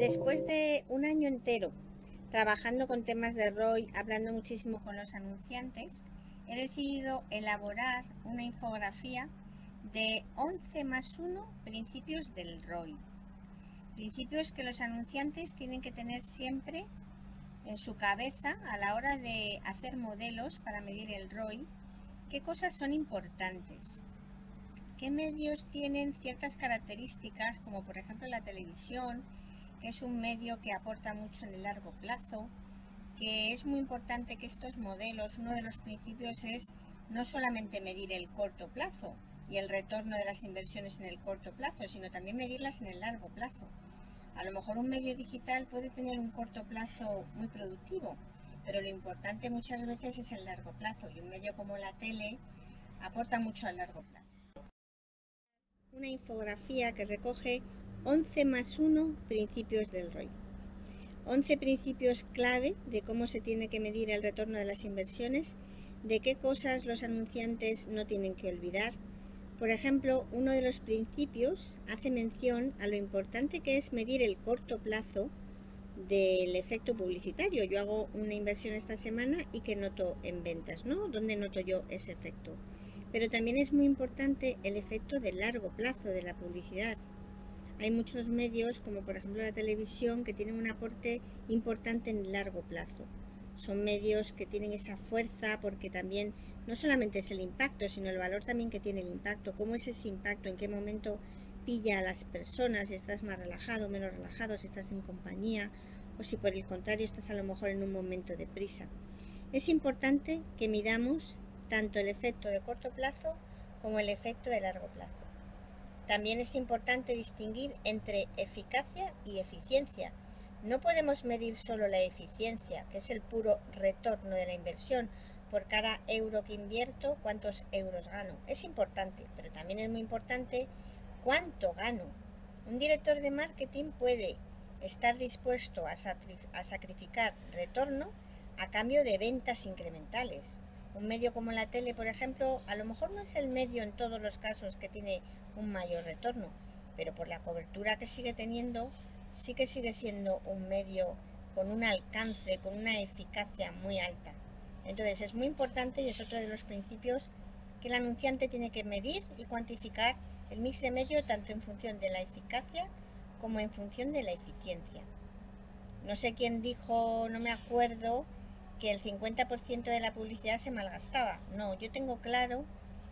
Después de un año entero trabajando con temas de ROI, hablando muchísimo con los anunciantes, he decidido elaborar una infografía de 11+1 principios del ROI. Principios que los anunciantes tienen que tener siempre en su cabeza a la hora de hacer modelos para medir el ROI. ¿Qué cosas son importantes? ¿Qué medios tienen ciertas características, como por ejemplo la televisión, que es un medio que aporta mucho en el largo plazo? Que es muy importante que estos modelos, uno de los principios es no solamente medir el corto plazo y el retorno de las inversiones en el corto plazo, sino también medirlas en el largo plazo. A lo mejor un medio digital puede tener un corto plazo muy productivo, pero lo importante muchas veces es el largo plazo, y un medio como la tele aporta mucho al largo plazo. Una infografía que recoge 11+1 principios del ROI. 11 principios clave de cómo se tiene que medir el retorno de las inversiones, de qué cosas los anunciantes no tienen que olvidar. Por ejemplo, uno de los principios hace mención a lo importante que es medir el corto plazo del efecto publicitario. Yo hago una inversión esta semana y ¿qué noto en ventas, ¿no? ¿Dónde noto yo ese efecto? Pero también es muy importante el efecto de largo plazo de la publicidad. Hay muchos medios, como por ejemplo la televisión, que tienen un aporte importante en el largo plazo. Son medios que tienen esa fuerza porque también no solamente es el impacto, sino el valor también que tiene el impacto. ¿Cómo es ese impacto? ¿En qué momento pilla a las personas? Si estás más relajado, menos relajado, si estás en compañía o si por el contrario estás a lo mejor en un momento de prisa. Es importante que midamos tanto el efecto de corto plazo como el efecto de largo plazo. También es importante distinguir entre eficacia y eficiencia. No podemos medir solo la eficiencia, que es el puro retorno de la inversión. Por cada euro que invierto, ¿cuántos euros gano? Es importante, pero también es muy importante cuánto gano. Un director de marketing puede estar dispuesto a sacrificar retorno a cambio de ventas incrementales. Un medio como la tele, por ejemplo, a lo mejor no es el medio en todos los casos que tiene un mayor retorno, pero por la cobertura que sigue teniendo, sí que sigue siendo un medio con un alcance, con una eficacia muy alta. Entonces es muy importante, y es otro de los principios, que el anunciante tiene que medir y cuantificar el mix de medio tanto en función de la eficacia como en función de la eficiencia. No sé quién dijo, no me acuerdo, que el 50% de la publicidad se malgastaba. No, yo tengo claro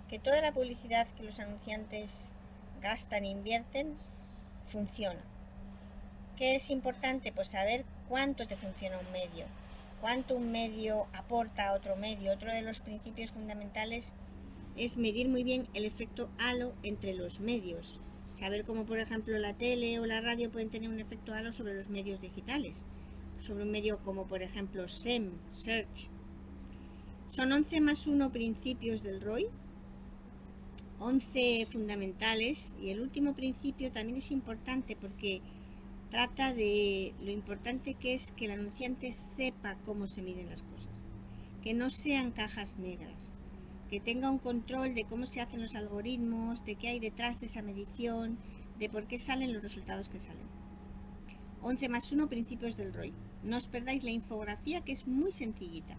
que toda la publicidad que los anunciantes gastan e invierten funciona. ¿Qué es importante? Pues saber cuánto te funciona un medio, cuánto un medio aporta a otro medio. Otro de los principios fundamentales es medir muy bien el efecto halo entre los medios. Saber cómo, por ejemplo, la tele o la radio pueden tener un efecto halo sobre los medios digitales, sobre un medio como por ejemplo SEM, Search. Son 11+1 principios del ROI, 11 fundamentales, y el último principio también es importante porque trata de lo importante que es que el anunciante sepa cómo se miden las cosas, que no sean cajas negras, que tenga un control de cómo se hacen los algoritmos, de qué hay detrás de esa medición, de por qué salen los resultados que salen. 11+1 principios del ROI. No os perdáis la infografía, que es muy sencillita.